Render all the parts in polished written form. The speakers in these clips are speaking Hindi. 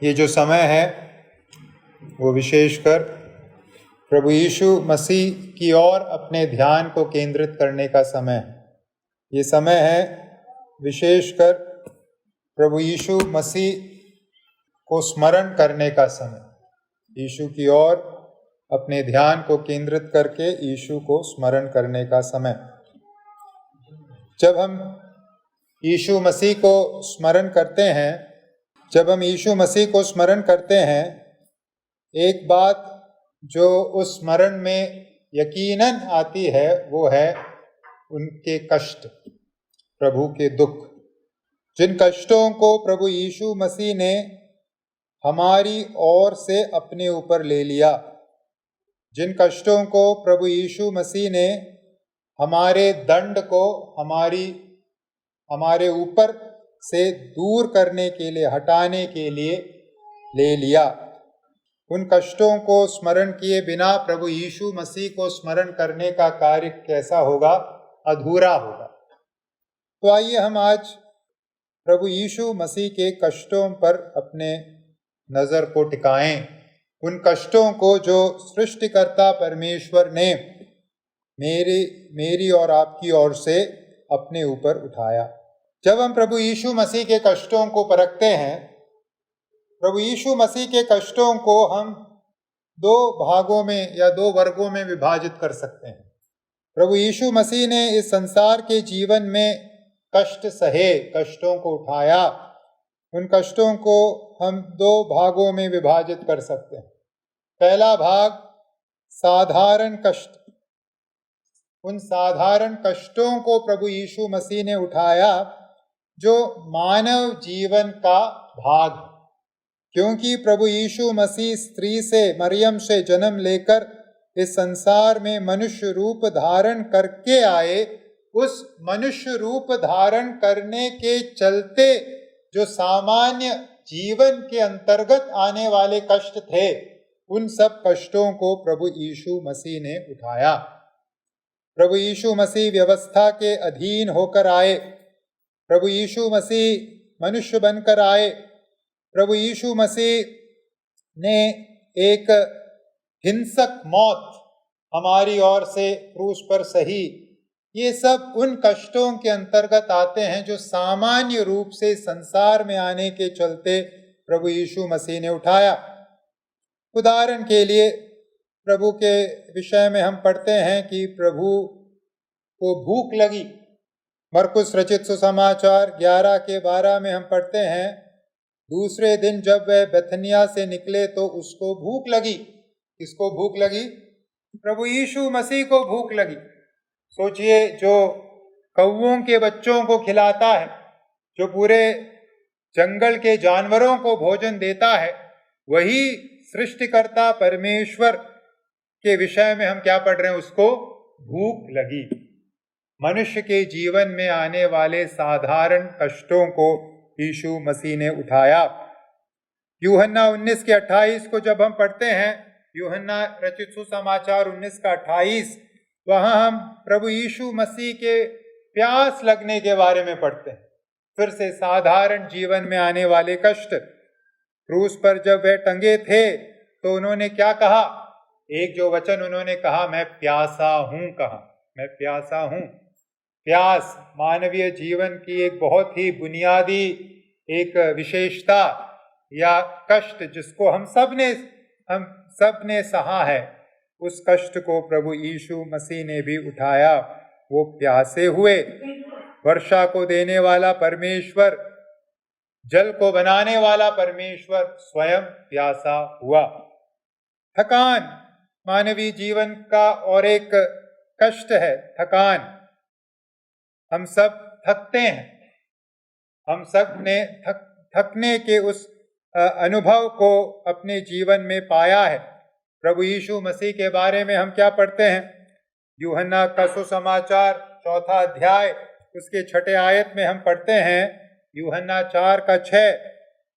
ये जो समय है वो विशेषकर प्रभु यीशु मसीह की ओर अपने ध्यान को केंद्रित करने का समय है। ये समय है विशेषकर प्रभु यीशु मसीह को स्मरण करने का समय। यीशु की ओर अपने ध्यान को केंद्रित करके यीशु को स्मरण करने का समय। जब हम यीशु मसीह को स्मरण करते हैं, एक बात जो उस स्मरण में यकीनन आती है वो है उनके कष्ट, प्रभु के दुख। जिन कष्टों को प्रभु यीशु मसीह ने हमारी ओर से अपने ऊपर ले लिया, जिन कष्टों को प्रभु यीशु मसीह ने हमारे दंड को हमारे ऊपर से दूर करने के लिए, हटाने के लिए ले लिया, उन कष्टों को स्मरण किए बिना प्रभु यीशु मसीह को स्मरण करने का कार्य कैसा होगा? अधूरा होगा। तो आइए हम आज प्रभु यीशु मसीह के कष्टों पर अपने नज़र को टिकाएं, उन कष्टों को जो सृष्टिकर्ता परमेश्वर ने मेरी और आपकी ओर से अपने ऊपर उठाया। जब हम प्रभु यीशु मसीह के कष्टों को परखते हैं, प्रभु यीशु मसीह के कष्टों को हम दो भागों में या दो वर्गों में विभाजित कर सकते हैं। प्रभु यीशु मसीह ने इस संसार के जीवन में कष्ट सहे, कष्टों को उठाया। उन कष्टों को हम दो भागों में विभाजित कर सकते हैं। पहला भाग साधारण कष्ट। उन साधारण कष्टों को प्रभु यीशु मसीह ने उठाया जो मानव जीवन का भाग, क्योंकि प्रभु यीशु मसीह स्त्री से, मरियम से जन्म लेकर इस संसार में मनुष्य रूप धारण करके आए। उस मनुष्य रूप धारण करने के चलते जो सामान्य जीवन के अंतर्गत आने वाले कष्ट थे, उन सब कष्टों को प्रभु यीशु मसीह ने उठाया। प्रभु यीशु मसीह व्यवस्था के अधीन होकर आए। प्रभु यीशु मसीह मनुष्य बनकर आए। प्रभु यीशु मसीह ने एक हिंसक मौत हमारी ओर से क्रूस पर सही। ये सब उन कष्टों के अंतर्गत आते हैं जो सामान्य रूप से संसार में आने के चलते प्रभु यीशु मसीह ने उठाया। उदाहरण के लिए प्रभु के विषय में हम पढ़ते हैं कि प्रभु को भूख लगी। मरकुस रचित सुसमाचार 11:12 में हम पढ़ते हैं, दूसरे दिन जब वह बेथनिया से निकले तो उसको भूख लगी। किसको भूख लगी? प्रभु यीशु मसीह को भूख लगी। सोचिए, जो कौवों के बच्चों को खिलाता है, जो पूरे जंगल के जानवरों को भोजन देता है, वही सृष्टिकर्ता परमेश्वर के विषय में हम क्या पढ़ रहे हैं? उसको भूख लगी। मनुष्य के जीवन में आने वाले साधारण कष्टों को यीशु मसीह ने उठाया। यूहन्ना 19:28 को जब हम पढ़ते हैं, यूहन्ना रचित सुसमाचार 19:28, वहां हम प्रभु यीशु मसीह के प्यास लगने के बारे में पढ़ते हैं। फिर से साधारण जीवन में आने वाले कष्ट। क्रूस पर जब वे टंगे थे तो उन्होंने क्या कहा? एक जो वचन उन्होंने कहा, मैं प्यासा हूं, कहा मैं प्यासा हूं। प्यास मानवीय जीवन की एक बहुत ही बुनियादी एक विशेषता या कष्ट, जिसको हम सब ने सहा है। उस कष्ट को प्रभु यीशु मसीह ने भी उठाया। वो प्यासे हुए। वर्षा को देने वाला परमेश्वर, जल को बनाने वाला परमेश्वर स्वयं प्यासा हुआ। थकान मानवीय जीवन का और एक कष्ट है, थकान। हम सब थकते हैं। हम सब ने थकने के उस अनुभव को अपने जीवन में पाया है। प्रभु यीशु मसीह के बारे में हम क्या पढ़ते हैं? यूहन्ना का सुसमाचार 4 अध्याय उसके 6 आयत में हम पढ़ते हैं, यूहन्ना 4:6,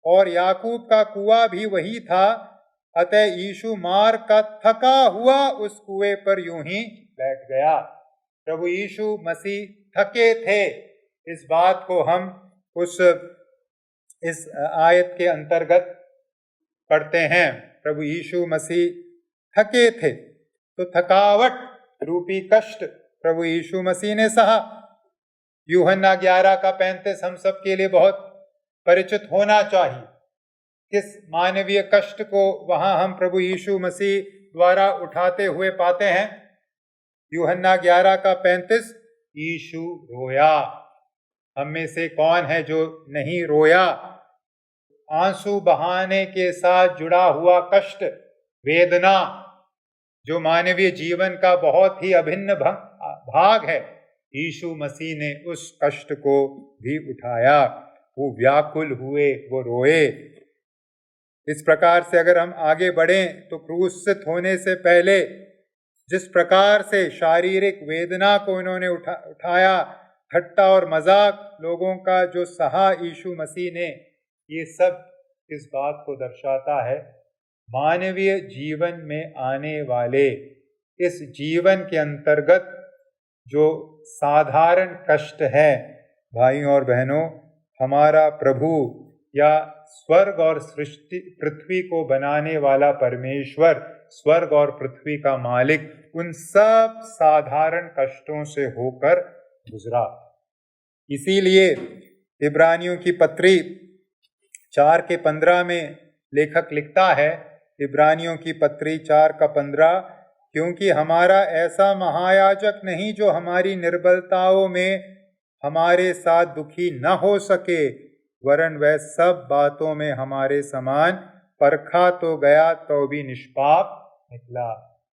और याकूब का कुआं भी वही था, अतः यीशु मार का थका हुआ उस कुएं पर यूं ही बैठ गया। प्रभु यीशु मसीह थके थे। इस बात को हम इस आयत के अंतर्गत पढ़ते हैं, प्रभु यीशु मसीह थके थे, तो थकावट रूपी कष्ट प्रभु यीशु मसीह ने सहा। यूहन्ना 11:35 हम सब के लिए बहुत परिचित होना चाहिए। किस मानवीय कष्ट को वहां हम प्रभु यीशु मसीह द्वारा उठाते हुए पाते हैं। यूहन्ना 11:35, यीशु रोया। हम में से कौन है जो नहीं रोया? आंसू बहाने के साथ जुड़ा हुआ कष्ट, वेदना, जो मानवीय जीवन का बहुत ही अभिन्न भाग है, यीशु मसीह ने उस कष्ट को भी उठाया। वो व्याकुल हुए, वो रोए। इस प्रकार से अगर हम आगे बढ़ें तो क्रूसित होने से पहले जिस प्रकार से शारीरिक वेदना को इन्होंने उठाया, ठट्टा और मजाक लोगों का जो सहा यीशु मसीह ने, ये सब इस बात को दर्शाता है मानवीय जीवन में आने वाले इस जीवन के अंतर्गत जो साधारण कष्ट है। भाइयों और बहनों, हमारा प्रभु या स्वर्ग और सृष्टि पृथ्वी को बनाने वाला परमेश्वर, स्वर्ग और पृथ्वी का मालिक, उन सब साधारण कष्टों से होकर गुजरा। इसीलिए इब्रानियों की पत्री 4:15 में लेखक लिखता है, इब्रानियों की पत्री 4:15, क्योंकि हमारा ऐसा महायाजक नहीं जो हमारी निर्बलताओं में हमारे साथ दुखी न हो सके, वरन वह सब बातों में हमारे समान परखा तो गया तो भी निष्पाप निकला।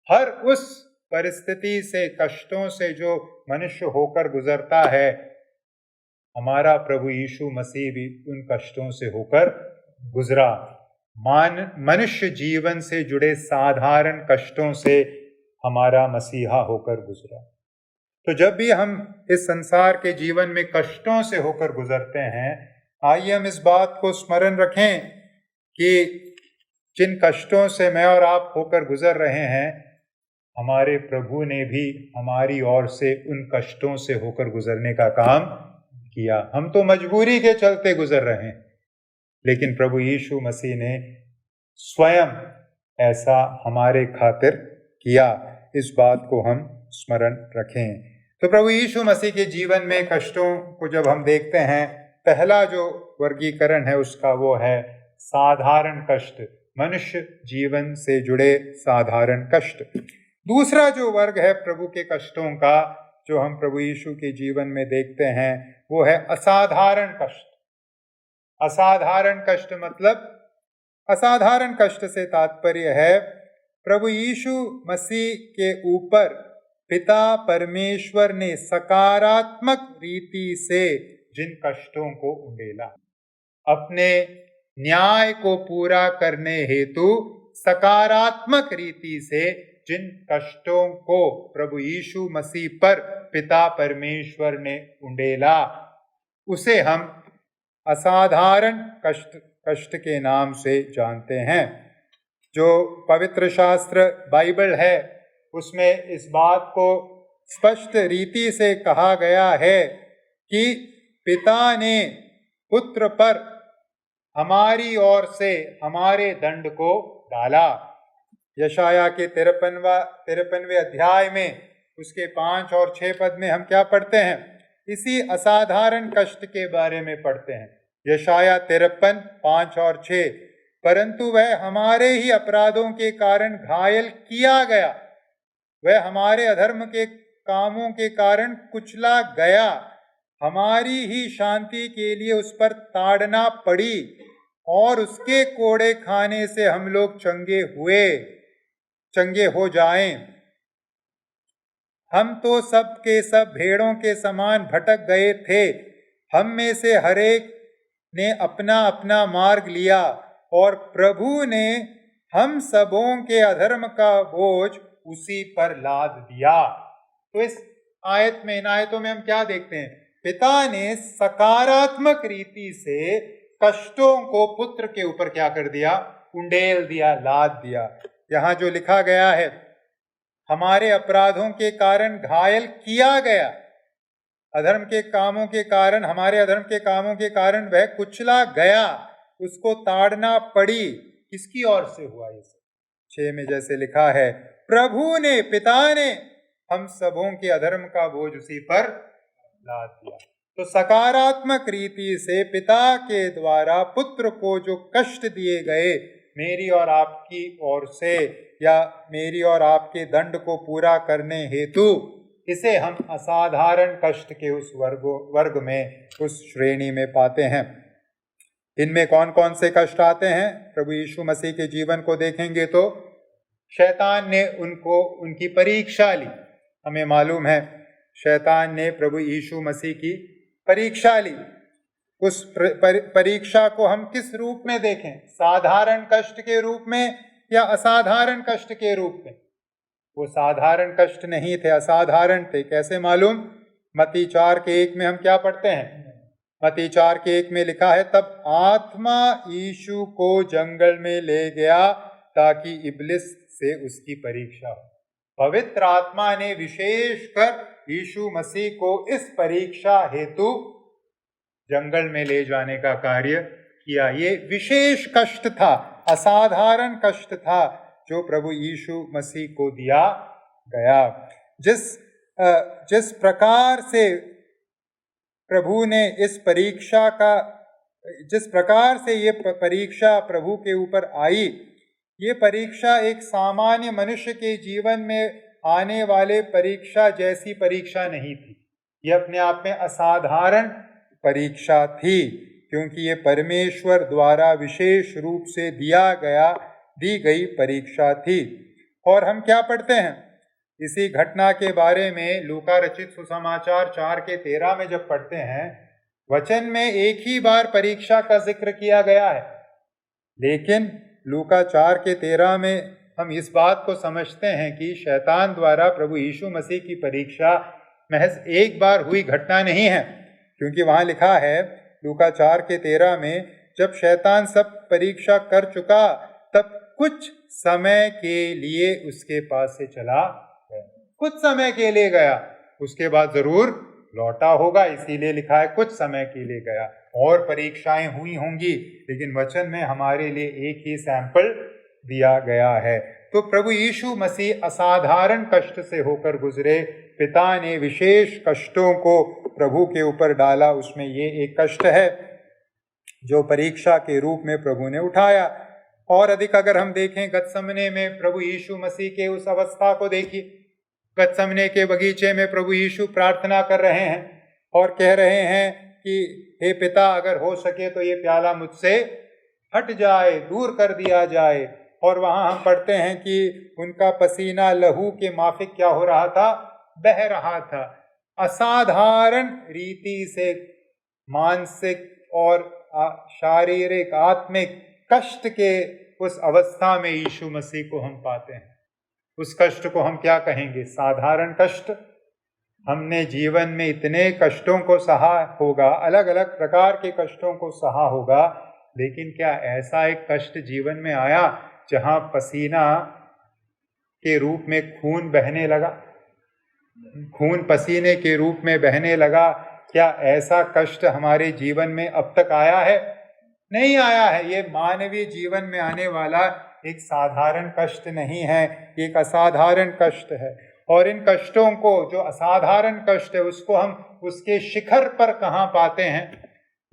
हर उस परिस्थिति से, कष्टों से जो मनुष्य होकर गुजरता है, हमारा प्रभु यीशु मसीह भी उन कष्टों से होकर गुजरा। मनुष्य जीवन से जुड़े साधारण कष्टों से हमारा मसीहा होकर गुजरा। तो जब भी हम इस संसार के जीवन में कष्टों से होकर गुजरते हैं, आइए हम इस बात को स्मरण रखें कि जिन कष्टों से मैं और आप होकर गुजर रहे हैं, हमारे प्रभु ने भी हमारी ओर से उन कष्टों से होकर गुजरने का काम किया। हम तो मजबूरी के चलते गुजर रहे हैं, लेकिन प्रभु यीशु मसीह ने स्वयं ऐसा हमारे खातिर किया। इस बात को हम स्मरण रखें। तो प्रभु यीशु मसीह के जीवन में कष्टों को जब हम देखते हैं, पहला जो वर्गीकरण है उसका वो है साधारण कष्ट, मनुष्य जीवन से जुड़े साधारण कष्ट। दूसरा जो वर्ग है प्रभु के कष्टों का, जो हम प्रभु यीशु के जीवन में देखते हैं, वो है असाधारण कष्ट। असाधारण कष्ट मतलब, असाधारण कष्ट से तात्पर्य है प्रभु यीशु मसीह के ऊपर पिता परमेश्वर ने सकारात्मक रीति से जिन कष्टों को उंडेला, अपने न्याय को पूरा करने हेतु सकारात्मक रीति से जिन कष्टों को प्रभु यीशु मसीह पर पिता परमेश्वर ने उंडेला, उसे हम असाधारण कष्ट के नाम से जानते हैं। जो पवित्र शास्त्र बाइबल है, उसमें इस बात को स्पष्ट रीति से कहा गया है कि पिता ने पुत्र पर हमारी ओर से हमारे दंड को डाला। यशाया के 53वें अध्याय में उसके 5 और 6 पद में हम क्या पढ़ते हैं? इसी असाधारण कष्ट के बारे में पढ़ते हैं। यशाया 53, 5 और 6, परंतु वह हमारे ही अपराधों के कारण घायल किया गया, वह हमारे अधर्म के कामों के कारण कुचला गया, हमारी ही शांति के लिए उस पर ताड़ना पड़ी, और उसके कोड़े खाने से हम लोग चंगे हो जाएं। हम तो सब के सब भेड़ों के समान भटक गए थे, हम में से हरेक ने अपना अपना मार्ग लिया, और प्रभु ने हम सबों के अधर्म का बोझ उसी पर लाद दिया। तो इस आयत में, इन आयतों में हम क्या देखते हैं? पिता ने सकारात्मक रीति से कष्टों को पुत्र के ऊपर क्या कर दिया? उंडेल दिया, लाद दिया। यहाँ जो लिखा गया है, हमारे अपराधों के कारण घायल किया गया, अधर्म के कामों के कारण, हमारे अधर्म के कामों के कारण वह कुचला गया, उसको ताड़ना पड़ी, किसकी ओर से हुआ ये सब? 6 में जैसे लिखा है, प्रभु ने, पिता ने हम सबों के अधर्म का बोझ उसी पर लाद दिया। तो सकारात्मक रीति से पिता के द्वारा पुत्र को जो कष्ट दिए गए मेरी और आपकी ओर से, या मेरी और आपके दंड को पूरा करने हेतु, इसे हम असाधारण कष्ट के उस वर्ग में, उस श्रेणी में पाते हैं। इनमें कौन कौन से कष्ट आते हैं? प्रभु यीशु मसीह के जीवन को देखेंगे तो शैतान ने उनकी परीक्षा ली। हमें मालूम है शैतान ने प्रभु यीशु मसीह की परीक्षा ली। उस परीक्षा को हम किस रूप में देखें? साधारण कष्ट के रूप में या असाधारण कष्ट के रूप में? वो साधारण कष्ट नहीं थे, असाधारण थे। कैसे मालूम? मत्ती 4:1 में हम क्या पढ़ते हैं? मत्ती 4:1 में लिखा है, तब आत्मा यीशु को जंगल में ले गया ताकि इब्लिस से उसकी परीक्षा हो। पवित्र आत्मा ने विशेषकर यीशु मसीह को इस परीक्षा हेतु जंगल में ले जाने का कार्य किया। ये विशेष कष्ट था, असाधारण कष्ट था जो प्रभु यीशु मसीह को दिया गया। जिस प्रकार से प्रभु ने इस परीक्षा का, जिस प्रकार से ये परीक्षा प्रभु के ऊपर आई, ये परीक्षा एक सामान्य मनुष्य के जीवन में आने वाले परीक्षा जैसी परीक्षा नहीं थी। ये अपने आप में असाधारण परीक्षा थी, क्योंकि ये परमेश्वर द्वारा विशेष रूप से दी गई परीक्षा थी। और हम क्या पढ़ते हैं इसी घटना के बारे में? लूका रचित सुसमाचार 4:13 में जब पढ़ते हैं, वचन में एक ही बार परीक्षा का जिक्र किया गया है, लेकिन लूका 4:13 में हम इस बात को समझते हैं कि शैतान द्वारा प्रभु यीशु मसीह की परीक्षा महज एक बार हुई घटना नहीं है। क्योंकि वहाँ लिखा है लूका 4:13 में, जब शैतान सब परीक्षा कर चुका तब कुछ समय के लिए उसके पास से चला गया। कुछ समय के लिए गया, उसके बाद जरूर लौटा होगा, इसीलिए लिखा है कुछ समय के लिए गया। और परीक्षाएं हुई होंगी, लेकिन वचन में हमारे लिए एक ही सैंपल दिया गया है। तो प्रभु यीशु मसीह असाधारण कष्ट से होकर गुजरे। पिता ने विशेष कष्टों को प्रभु के ऊपर डाला। उसमें ये एक कष्ट है जो परीक्षा के रूप में प्रभु ने उठाया। और अधिक अगर हम देखें गतसमने में प्रभु यीशु मसीह के उस अवस्था को देखिए। गतसमने के बगीचे में प्रभु यीशु प्रार्थना कर रहे हैं और कह रहे हैं कि हे पिता, अगर हो सके तो ये प्याला मुझसे हट जाए, दूर कर दिया जाए। और वहाँ हम पढ़ते हैं कि उनका पसीना लहू के माफिक क्या हो रहा था? बह रहा था। असाधारण रीति से मानसिक और शारीरिक आत्मिक कष्ट के उस अवस्था में यीशु मसीह को हम पाते हैं। उस कष्ट को हम क्या कहेंगे? साधारण कष्ट। हमने जीवन में इतने कष्टों को सहा होगा, अलग अलग प्रकार के कष्टों को सहा होगा, लेकिन क्या ऐसा एक कष्ट जीवन में आया जहां पसीना के रूप में खून बहने लगा? खून पसीने के रूप में बहने लगा। क्या ऐसा कष्ट हमारे जीवन में अब तक आया है? नहीं आया है। ये मानवीय जीवन में आने वाला एक साधारण कष्ट नहीं है, एक असाधारण कष्ट है। और इन कष्टों को, जो असाधारण कष्ट है, उसको हम उसके शिखर पर कहाँ पाते हैं?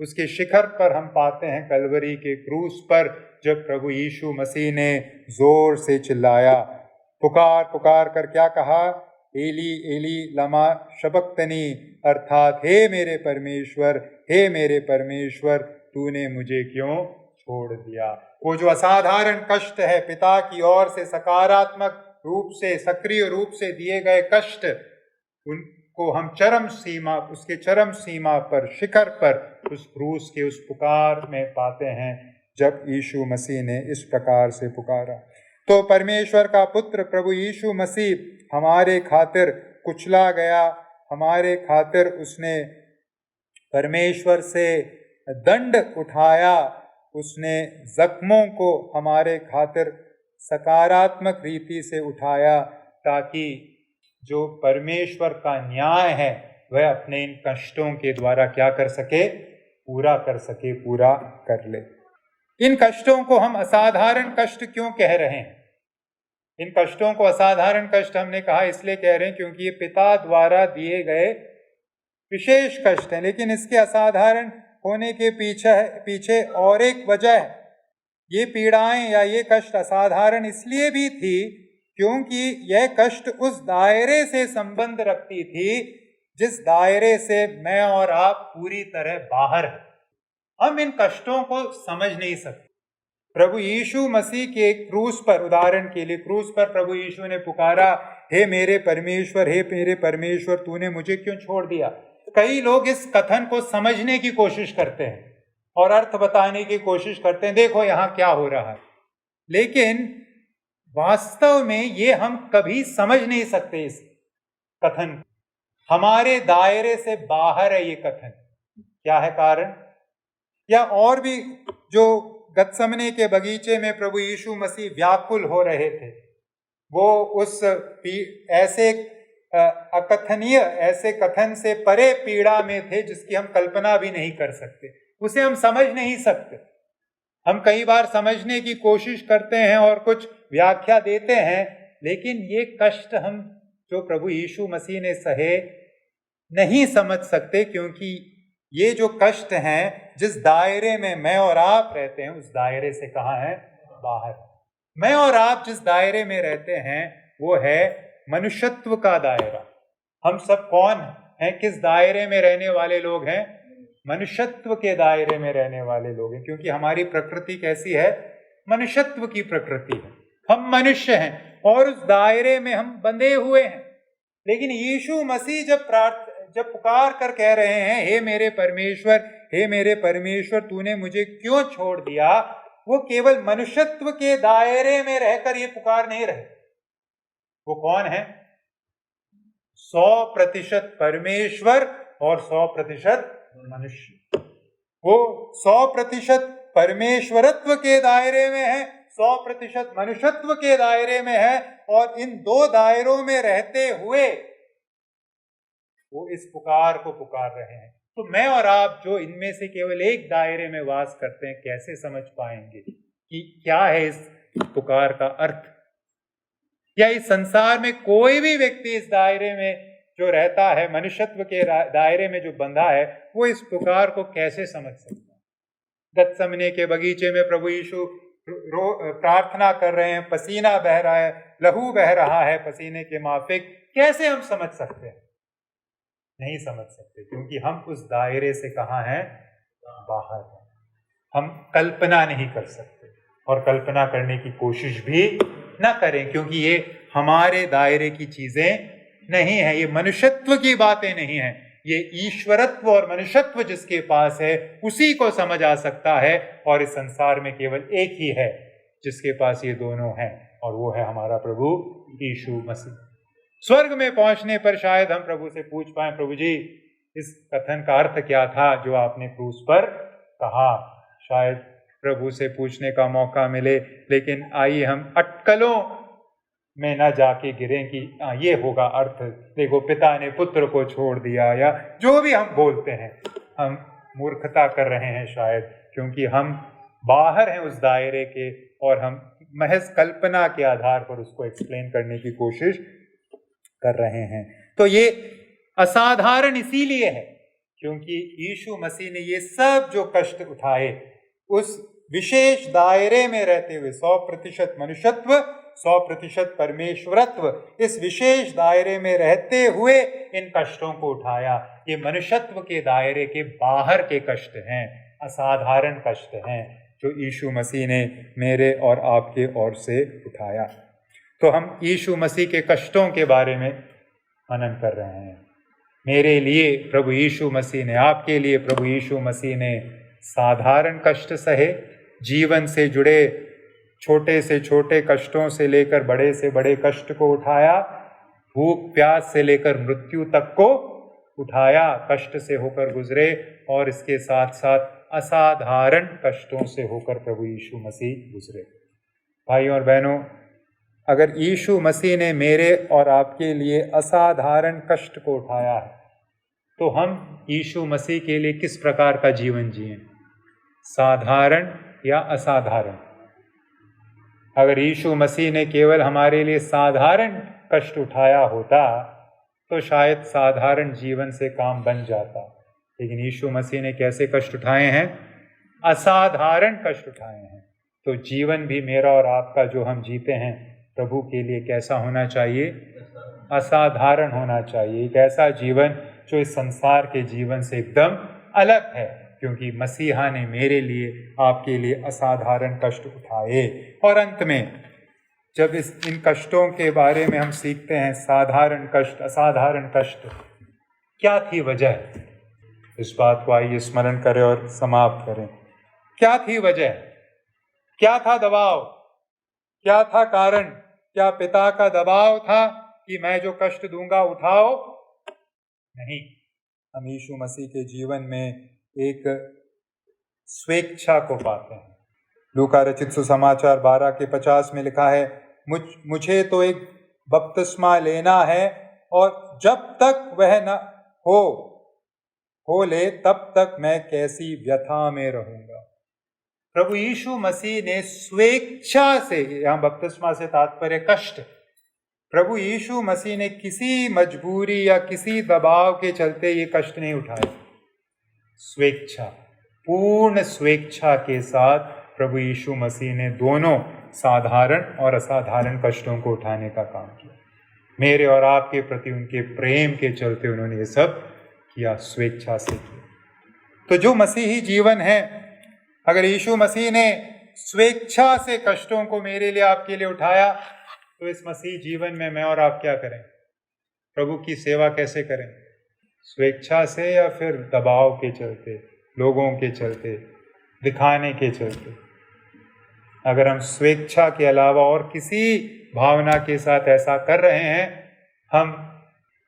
उसके शिखर पर हम पाते हैं कलवरी के क्रूस पर, जब प्रभु यीशु मसीह ने जोर से चिल्लाया, पुकार पुकार कर क्या कहा? एली एली लमा शबक्तनी, अर्थात हे मेरे परमेश्वर, हे मेरे परमेश्वर, तूने मुझे क्यों छोड़ दिया? वो जो असाधारण कष्ट है, पिता की ओर से सकारात्मक रूप से, सक्रिय रूप से दिए गए कष्ट, उनको हम चरम सीमा, उसके चरम सीमा पर, शिखर पर, उस क्रूस के उस पुकार में पाते हैं, जब यीशु मसीह ने इस प्रकार से पुकारा। तो परमेश्वर का पुत्र प्रभु यीशु मसीह हमारे खातिर कुचला गया, हमारे खातिर उसने परमेश्वर से दंड उठाया, उसने जख्मों को हमारे खातिर सकारात्मक रीति से उठाया, ताकि जो परमेश्वर का न्याय है वह अपने इन कष्टों के द्वारा क्या कर सके? पूरा कर सके, पूरा कर ले। इन कष्टों को हम असाधारण कष्ट क्यों कह रहे हैं? इन कष्टों को असाधारण कष्ट हमने कहा इसलिए कह रहे हैं क्योंकि ये पिता द्वारा दिए गए विशेष कष्ट हैं, लेकिन इसके असाधारण होने के पीछे और एक वजह है। ये पीड़ाएं या ये कष्ट असाधारण इसलिए भी थी क्योंकि यह कष्ट उस दायरे से संबंध रखती थी जिस दायरे से मैं और आप पूरी तरह बाहर हैं। हम इन कष्टों को समझ नहीं सकते। प्रभु यीशु मसीह के क्रूस पर, उदाहरण के लिए क्रूस पर प्रभु यीशु ने पुकारा, हे मेरे परमेश्वर, तूने मुझे क्यों छोड़ दिया? कई लोग इस कथन को समझने की कोशिश करते हैं और अर्थ बताने की कोशिश करते हैं, देखो यहां क्या हो रहा है, लेकिन वास्तव में ये हम कभी समझ नहीं सकते इस कथन। हमारे दायरे से बाहर है ये कथन। क्या है कारण? या और भी, जो गत्समने के बगीचे में प्रभु यीशु मसीह व्याकुल हो रहे थे, वो उस ऐसे अकथनीय, ऐसे कथन से परे पीड़ा में थे जिसकी हम कल्पना भी नहीं कर सकते, उसे हम समझ नहीं सकते। हम कई बार समझने की कोशिश करते हैं और कुछ व्याख्या देते हैं, लेकिन ये कष्ट हम जो प्रभु यीशु मसीह ने सहे नहीं समझ सकते, क्योंकि ये जो कष्ट हैं, जिस दायरे में मैं और आप रहते हैं, उस दायरे से कहाँ है? बाहर। मैं और आप जिस दायरे में रहते हैं वो है मनुष्यत्व का दायरा। हम सब कौन हैं? किस दायरे में रहने वाले लोग हैं? मनुष्यत्व के दायरे में रहने वाले लोग हैं, क्योंकि हमारी प्रकृति कैसी है? मनुष्यत्व की प्रकृति है। हम मनुष्य हैं और उस दायरे में हम बंधे हुए हैं। लेकिन यीशु मसीह जब पुकार कर कह रहे हैं, हे मेरे परमेश्वर, तूने मुझे क्यों छोड़ दिया, वो केवल मनुष्यत्व के दायरे में रहकर ये पुकार नहीं रहे। वो कौन है? 100% परमेश्वर और 100% मनुष्य। वो 100% परमेश्वरत्व के दायरे में है, 100% मनुष्यत्व के दायरे में है, और इन दो दायरों में रहते हुए वो इस पुकार को पुकार रहे हैं। तो मैं और आप जो इनमें से केवल एक दायरे में वास करते हैं, कैसे समझ पाएंगे कि क्या है इस पुकार का अर्थ? या इस संसार में कोई भी व्यक्ति इस दायरे में जो रहता है, मनुष्यत्व के दायरे में जो बंधा है, वो इस पुकार को कैसे समझ सकता है? गत्समने के बगीचे में प्रभु यीशु प्रार्थना कर रहे हैं, पसीना बह रहा है, लहू बह रहा है पसीने के माफिक, कैसे हम समझ सकते हैं? नहीं समझ सकते, क्योंकि हम उस दायरे से कहाँ हैं? बाहर हैं। हम कल्पना नहीं कर सकते और कल्पना करने की कोशिश भी ना करें, क्योंकि ये हमारे दायरे की चीजें नहीं है, ये मनुष्यत्व की बातें नहीं है। ये ईश्वरत्व और मनुष्यत्व जिसके पास है उसी को समझ आ सकता है, और इस संसार में केवल एक ही है जिसके पास ये दोनों हैं, और वो है हमारा प्रभु यीशु मसीह। स्वर्ग में पहुंचने पर शायद हम प्रभु से पूछ पाए, प्रभु जी इस कथन का अर्थ क्या था जो आपने क्रूस पर कहा? शायद प्रभु से पूछने का मौका मिले, लेकिन आइए हम अटकलों में न जाके गिरें कि ये होगा अर्थ, देखो पिता ने पुत्र को छोड़ दिया, या जो भी हम बोलते हैं, हम मूर्खता कर रहे हैं शायद, क्योंकि हम बाहर हैं उस दायरे के, और हम महज कल्पना के आधार पर उसको एक्सप्लेन करने की कोशिश कर रहे हैं। तो ये असाधारण इसीलिए है क्योंकि यीशु मसीह ने ये सब जो कष्ट उठाए, उस विशेष दायरे में रहते हुए, 100% मनुष्यत्व, 100% परमेश्वरत्व, इस विशेष दायरे में रहते हुए इन कष्टों को उठाया। ये मनुष्यत्व के दायरे के बाहर के कष्ट हैं, असाधारण कष्ट हैं, जो यीशु मसीह ने मेरे और आपके ओर से उठाया। तो हम यीशु मसीह के कष्टों के बारे में मनन कर रहे हैं। मेरे लिए प्रभु यीशु मसीह ने, आपके लिए प्रभु यीशु मसीह ने साधारण कष्ट सहे, जीवन से जुड़े छोटे से छोटे कष्टों से लेकर बड़े से बड़े कष्ट को उठाया, भूख प्यास से लेकर मृत्यु तक को उठाया, कष्ट से होकर गुजरे, और इसके साथ साथ असाधारण कष्टों से होकर प्रभु यीशु मसीह गुजरे। भाइयों और बहनों, अगर यीशु मसीह ने मेरे और आपके लिए असाधारण कष्ट को उठाया है, तो हम यीशु मसीह के लिए किस प्रकार का जीवन जिएं? साधारण या असाधारण। अगर यीशु मसीह ने केवल हमारे लिए साधारण कष्ट उठाया होता तो शायद साधारण जीवन से काम बन जाता, लेकिन यीशु मसीह ने कैसे कष्ट उठाए हैं? असाधारण कष्ट उठाए हैं। तो जीवन भी मेरा और आपका जो हम जीते हैं प्रभु के लिए कैसा होना चाहिए? असाधारण होना चाहिए। एक ऐसा जीवन जो इस संसार के जीवन से एकदम अलग है, क्योंकि मसीहा ने मेरे लिए, आपके लिए असाधारण कष्ट उठाए। और अंत में जब इन कष्टों के बारे में हम सीखते हैं, साधारण कष्ट, असाधारण कष्ट, क्या थी वजह? इस बात को आइए स्मरण करें और समाप्त करें। क्या थी वजह? क्या था दबाव? क्या था कारण? क्या पिता का दबाव था कि मैं जो कष्ट दूंगा उठाओ? नहीं, हम यीशु मसीह के जीवन में एक स्वेच्छा को पाते हैं। लूका रचित सुसमाचार 12:50 में लिखा है, मुझे तो एक बपतिस्मा लेना है और जब तक वह न हो ले तब तक मैं कैसी व्यथा में रहूंगा। प्रभु यीशु मसीह ने स्वेच्छा से, यहां बपतिस्मा से तात्पर्य कष्ट, प्रभु यीशु मसीह ने किसी मजबूरी या किसी दबाव के चलते ये कष्ट नहीं उठाए। स्वेच्छा, पूर्ण स्वेच्छा के साथ प्रभु यीशु मसीह ने दोनों साधारण और असाधारण कष्टों को उठाने का काम किया। मेरे और आपके प्रति उनके प्रेम के चलते उन्होंने ये सब किया, स्वेच्छा से किया। तो जो मसीही जीवन है, अगर यीशु मसीह ने स्वेच्छा से कष्टों को मेरे लिए, आपके लिए उठाया, तो इस मसीह जीवन में मैं और आप क्या करें? प्रभु की सेवा कैसे करें? स्वेच्छा से या फिर दबाव के चलते, लोगों के चलते, दिखाने के चलते? अगर हम स्वेच्छा के अलावा और किसी भावना के साथ ऐसा कर रहे हैं, हम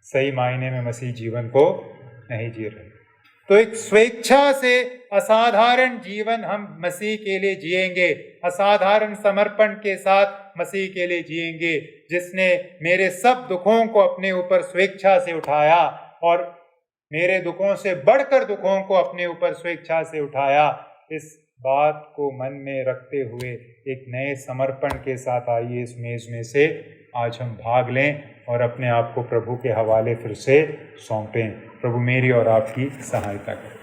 सही मायने में मसीह जीवन को नहीं जी रहे। तो एक स्वेच्छा से असाधारण जीवन हम मसीह के लिए जिएंगे, असाधारण समर्पण के साथ मसीह के लिए जिएंगे, जिसने मेरे सब दुखों को अपने ऊपर स्वेच्छा से उठाया और मेरे दुखों से बढ़कर दुखों को अपने ऊपर स्वेच्छा से उठाया। इस बात को मन में रखते हुए एक नए समर्पण के साथ आइए इस मेज में से आज हम भाग लें और अपने आप को प्रभु के हवाले फिर से सौंपें। प्रभु मेरी और आपकी सहायता करें।